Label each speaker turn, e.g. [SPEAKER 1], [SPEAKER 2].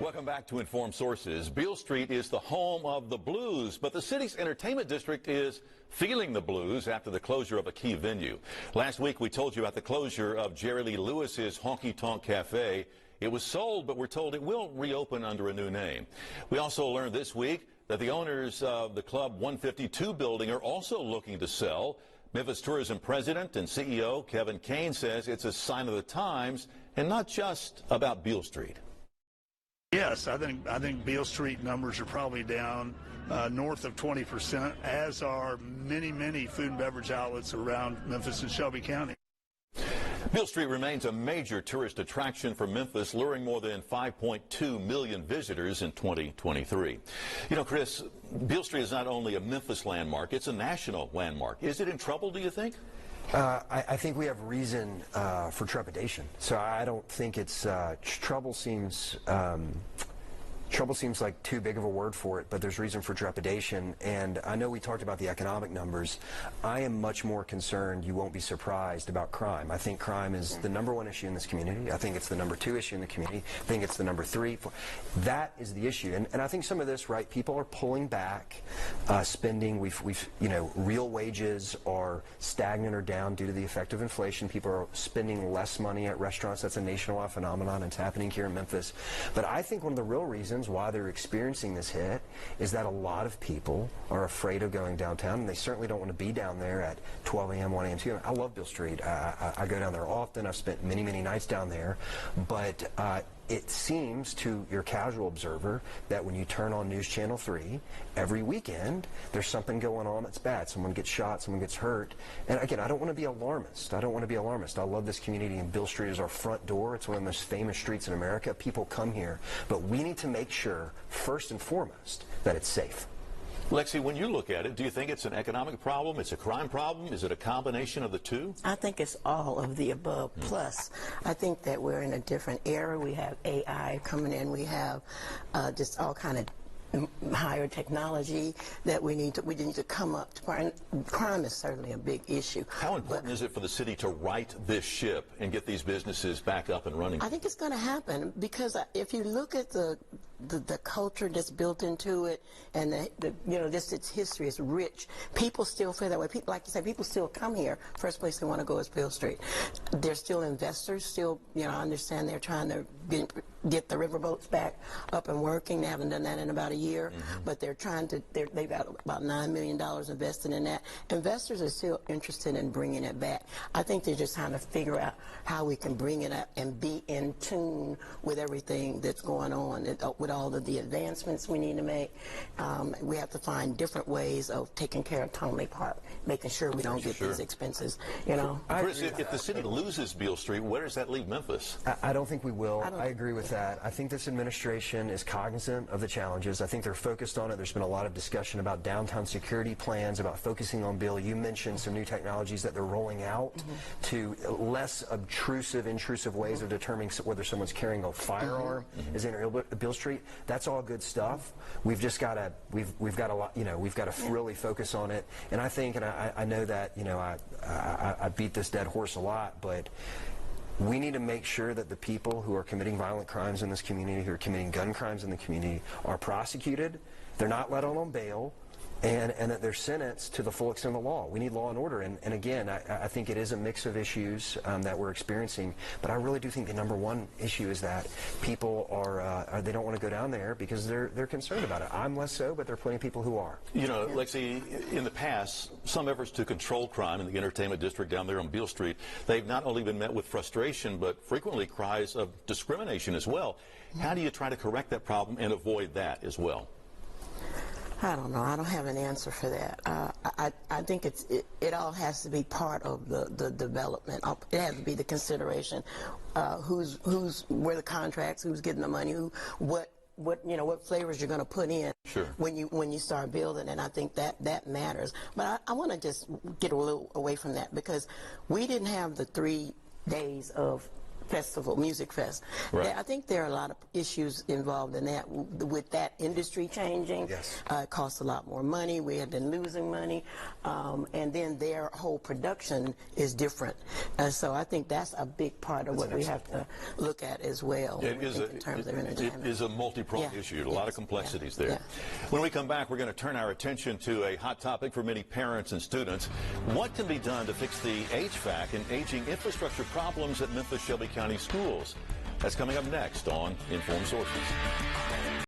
[SPEAKER 1] Welcome back to Informed Sources. Beale Street is the home of the blues, but the city's entertainment district is feeling the blues after the closure of a key venue. Last week we told you about the closure of Jerry Lee Lewis's Honky Tonk Cafe. It was sold, but we're told it will reopen under a new name. We also learned this week that the owners of the Club 152 building are also looking to sell. Memphis Tourism President and CEO Kevin Kane says it's a sign of the times and not just about Beale Street.
[SPEAKER 2] Yes, I think Beale Street numbers are probably down north of 20%, as are many food and beverage outlets around Memphis and Shelby County.
[SPEAKER 1] Beale Street remains a major tourist attraction for Memphis, luring more than 5.2 million visitors in 2023. You know, Chris, Beale Street is not only a Memphis landmark, it's a national landmark. Is it in trouble, do you think?
[SPEAKER 3] I think we have reason for trepidation. So I don't think it's trouble seems like too big of a word for it, but there's reason for trepidation. And I know we talked about the economic numbers. I am much more concerned, you won't be surprised, about crime. I think crime is the #1 issue in this community. I think it's the #2 issue in the community. I think it's the #3. That is the issue. And I think some of this, right, people are pulling back spending. We've real wages are stagnant or down due to the effect of inflation. People are spending less money at restaurants. That's a nationwide phenomenon. It's happening here in Memphis. But I think one of the real reasons why they're experiencing this hit is that a lot of people are afraid of going downtown, and they certainly don't want to be down there at 12 a.m., 1 a.m., 2 a.m. I love Beale Street. I go down there often. I've spent many nights down there. But it seems to your casual observer that when you turn on News Channel 3, every weekend, there's something going on that's bad. Someone gets shot, someone gets hurt. And again, I don't want to be alarmist. I love this community, and Beale Street is our front door. It's one of the most famous streets in America. People come here. But we need to make sure, first and foremost, that it's safe.
[SPEAKER 1] Lexi, when you look at it, do you think it's an economic problem? It's a crime problem? Is it a combination of the two?
[SPEAKER 4] I think it's all of the above. Plus, I think that we're in a different era. We have AI coming in. We have just all kind of higher technology that we need to come up to. Crime is certainly a big issue.
[SPEAKER 1] How important is it for the city to right this ship and get these businesses back up and running?
[SPEAKER 4] I think it's going to happen, because if you look at the culture that's built into it, and its history is rich. People still feel that way. People, like you said, people still come here. First place they want to go is Beale Street. There's still investors. Still, I understand they're trying to get the riverboats back up and working. They haven't done that in about a year, but they're trying to. They've got about $9 million invested in that. Investors are still interested in bringing it back. I think they're just trying to figure out how we can bring it up and be in tune with everything that's going on. With all of the advancements we need to make, we have to find different ways of taking care of Tonley Park, making sure we don't get these expenses,
[SPEAKER 1] Chris, if the city loses Beale Street, where does that leave Memphis?
[SPEAKER 3] I don't think we will. I agree with that. I think this administration is cognizant of the challenges. I think they're focused on it. There's been a lot of discussion about downtown security plans, about focusing on Beale. You mentioned some new technologies that they're rolling out to less intrusive ways of determining whether someone's carrying a firearm is in Beale Street. That's all good stuff. We've just got to we've got a lot, we've got to really focus on it. And I think, and I know that I beat this dead horse a lot, but we need to make sure that the people who are committing violent crimes in this community, who are committing gun crimes in the community, are prosecuted. They're not let on bail. And that they're sentenced to the full extent of the law. We need law and order. And again, I think it is a mix of issues that we're experiencing. But I really do think the #1 issue is that people they don't want to go down there because they're concerned about it. I'm less so, but there are plenty of people who are.
[SPEAKER 1] Lexi, in the past, some efforts to control crime in the entertainment district down there on Beale Street, they've not only been met with frustration, but frequently cries of discrimination as well. How do you try to correct that problem and avoid that as well?
[SPEAKER 4] I don't know. I don't have an answer for that. I think it all has to be part of the development. It has to be the consideration. Where the contracts, who's getting the money, what flavors you're going to put in when you start building, and I think that matters. But I want to just get a little away from that, because we didn't have the 3 days of festival, music fest.
[SPEAKER 1] Right.
[SPEAKER 4] I think there are a lot of issues involved in that. With that industry changing,
[SPEAKER 3] Yes.
[SPEAKER 4] it costs a lot more money. We have been losing money, and then their whole production is different. So I think that's a big part of what we have to look at as well.
[SPEAKER 1] It is
[SPEAKER 4] in terms of entertainment.
[SPEAKER 1] it is a multi-pronged
[SPEAKER 4] Yeah.
[SPEAKER 1] issue. A lot of complexities there.
[SPEAKER 4] Yeah.
[SPEAKER 1] When we come back, we're going to turn our attention to a hot topic for many parents and students. What can be done to fix the HVAC and aging infrastructure problems at Memphis Shelby County schools? That's coming up next on Informed Sources.